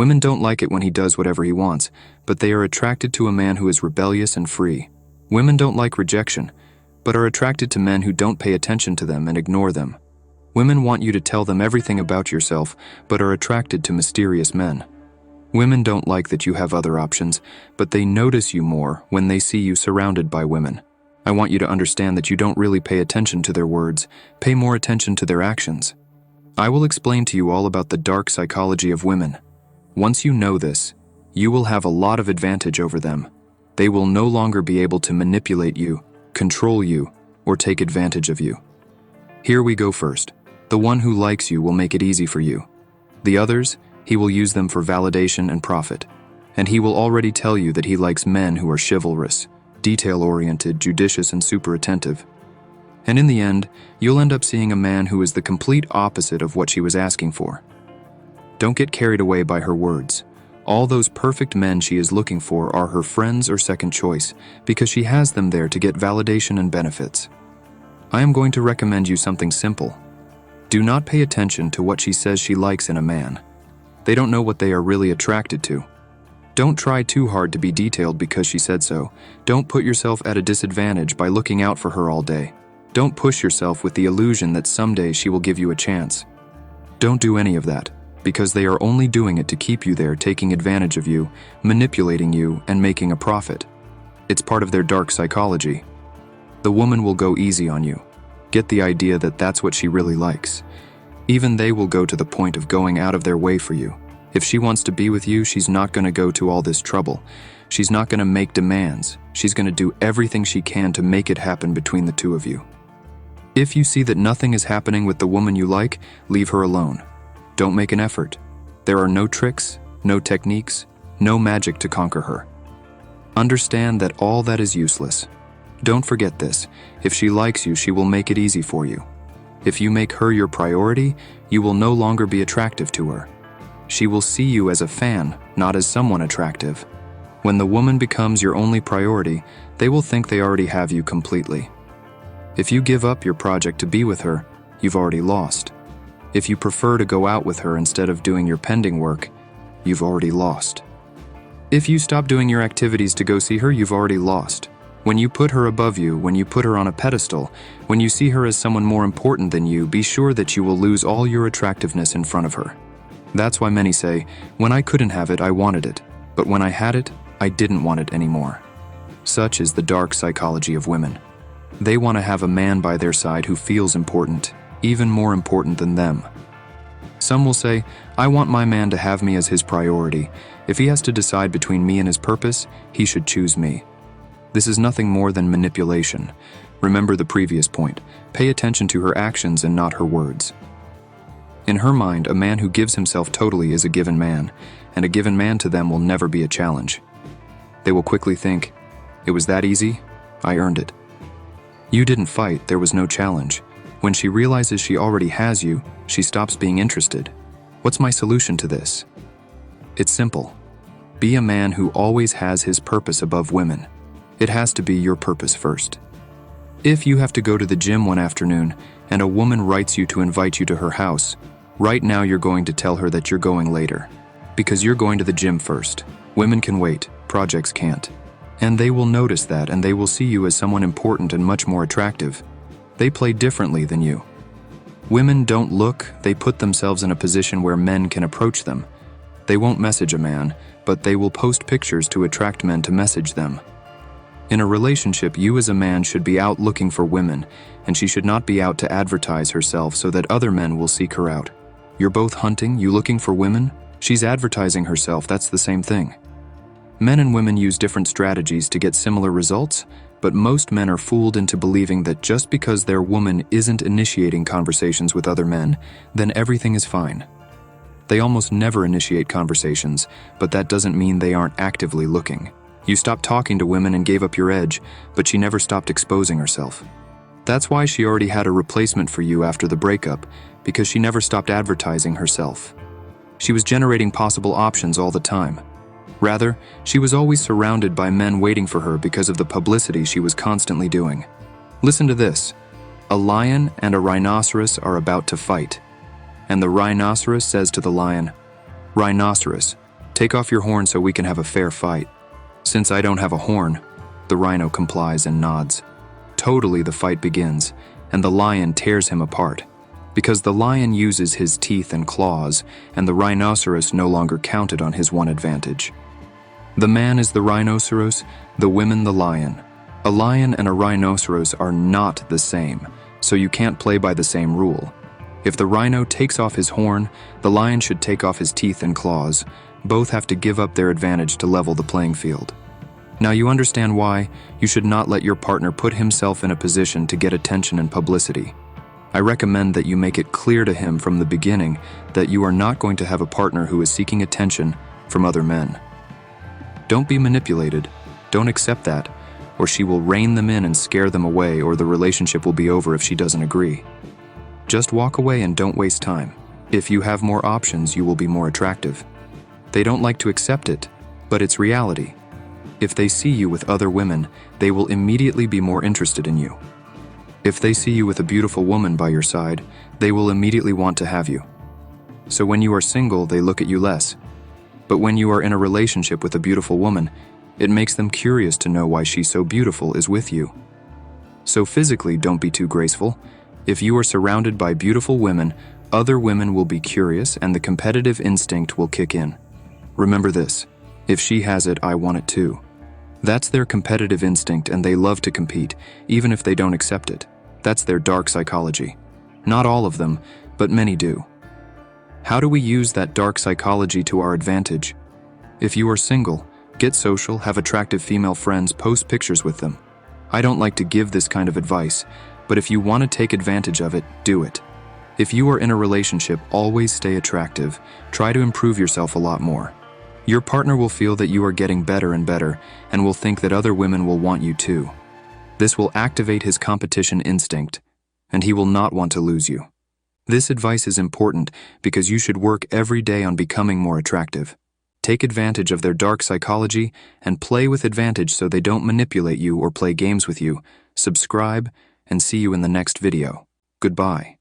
Women don't like it when he does whatever he wants, but they are attracted to a man who is rebellious and free. Women don't like rejection, but are attracted to men who don't pay attention to them and ignore them. Women want you to tell them everything about yourself, but are attracted to mysterious men. Women don't like that you have other options, but they notice you more when they see you surrounded by women. I want you to understand that you don't really pay attention to their words, pay more attention to their actions. I will explain to you all about the dark psychology of women. Once you know this, you will have a lot of advantage over them. They will no longer be able to manipulate you, control you, or take advantage of you. Here we go first. The one who likes you will make it easy for you. The others, he will use them for validation and profit. And he will already tell you that he likes men who are chivalrous, detail-oriented, judicious, and super attentive. And in the end, you'll end up seeing a man who is the complete opposite of what she was asking for. Don't get carried away by her words. All those perfect men she is looking for are her friends or second choice, because she has them there to get validation and benefits. I am going to recommend you something simple. Do not pay attention to what she says she likes in a man. They don't know what they are really attracted to. Don't try too hard to be detailed because she said so. Don't put yourself at a disadvantage by looking out for her all day. Don't push yourself with the illusion that someday she will give you a chance. Don't do any of that, because they are only doing it to keep you there, taking advantage of you, manipulating you, and making a profit. It's part of their dark psychology. The woman will go easy on you. Get the idea that that's what she really likes. Even they will go to the point of going out of their way for you. If she wants to be with you, she's not going to go to all this trouble. She's not going to make demands. She's going to do everything she can to make it happen between the two of you. If you see that nothing is happening with the woman you like, leave her alone. Don't make an effort. There are no tricks, no techniques, no magic to conquer her. Understand that all that is useless. Don't forget this. If she likes you, she will make it easy for you. If you make her your priority, you will no longer be attractive to her. She will see you as a fan, not as someone attractive. When the woman becomes your only priority, they will think they already have you completely. If you give up your project to be with her, you've already lost. If you prefer to go out with her instead of doing your pending work, you've already lost. If you stop doing your activities to go see her, you've already lost. When you put her above you, when you put her on a pedestal, when you see her as someone more important than you, be sure that you will lose all your attractiveness in front of her. That's why many say, when I couldn't have it, I wanted it. But when I had it, I didn't want it anymore. Such is the dark psychology of women. They want to have a man by their side who feels important, even more important than them. Some will say, I want my man to have me as his priority. If he has to decide between me and his purpose, he should choose me. This is nothing more than manipulation. Remember the previous point. Pay attention to her actions and not her words. In her mind, a man who gives himself totally is a given man, and a given man to them will never be a challenge. They will quickly think, it was that easy? I earned it. You didn't fight, there was no challenge. When she realizes she already has you, she stops being interested. What's my solution to this? It's simple. Be a man who always has his purpose above women. It has to be your purpose first. If you have to go to the gym one afternoon and a woman writes you to invite you to her house, right now you're going to tell her that you're going later. Because you're going to the gym first. Women can wait, projects can't. And they will notice that, and they will see you as someone important and much more attractive. They play differently than you. Women don't look, they put themselves in a position where men can approach them. They won't message a man, but they will post pictures to attract men to message them. In a relationship, you as a man should be out looking for women, and she should not be out to advertise herself so that other men will seek her out. You're both hunting, you looking for women? She's advertising herself, that's the same thing. Men and women use different strategies to get similar results, but most men are fooled into believing that just because their woman isn't initiating conversations with other men, then everything is fine. They almost never initiate conversations, but that doesn't mean they aren't actively looking. You stopped talking to women and gave up your edge, but she never stopped exposing herself. That's why she already had a replacement for you after the breakup, because she never stopped advertising herself. She was generating possible options all the time. Rather, she was always surrounded by men waiting for her because of the publicity she was constantly doing. Listen to this. A lion and a rhinoceros are about to fight. And the rhinoceros says to the lion, "Rhinoceros, Take off your horn so we can have a fair fight. Since I don't have a horn, the rhino complies and nods. Totally, the fight begins, and the lion tears him apart. Because the lion uses his teeth and claws, and the rhinoceros no longer counted on his one advantage. The man is the rhinoceros, the women the lion. A lion and a rhinoceros are not the same, so you can't play by the same rule. If the rhino takes off his horn, the lion should take off his teeth and claws. Both have to give up their advantage to level the playing field. Now you understand why you should not let your partner put himself in a position to get attention and publicity. I recommend that you make it clear to him from the beginning that you are not going to have a partner who is seeking attention from other men. Don't be manipulated. Don't accept that, or she will rein them in and scare them away, or the relationship will be over if she doesn't agree. Just walk away and don't waste time. If you have more options, you will be more attractive. They don't like to accept it, but it's reality. If they see you with other women, they will immediately be more interested in you. If they see you with a beautiful woman by your side, they will immediately want to have you. So when you are single, they look at you less. But when you are in a relationship with a beautiful woman, it makes them curious to know why she so beautiful is with you. So physically, don't be too graceful. If you are surrounded by beautiful women, other women will be curious and the competitive instinct will kick in. Remember this, if she has it, I want it too. That's their competitive instinct and they love to compete, even if they don't accept it. That's their dark psychology. Not all of them, but many do. How do we use that dark psychology to our advantage? If you are single, get social, have attractive female friends, post pictures with them. I don't like to give this kind of advice, but if you want to take advantage of it, do it. If you are in a relationship, always stay attractive. Try to improve yourself a lot more. Your partner will feel that you are getting better and better and will think that other women will want you too. This will activate his competition instinct, and he will not want to lose you. This advice is important because you should work every day on becoming more attractive. Take advantage of their dark psychology and play with advantage so they don't manipulate you or play games with you. Subscribe and see you in the next video. Goodbye.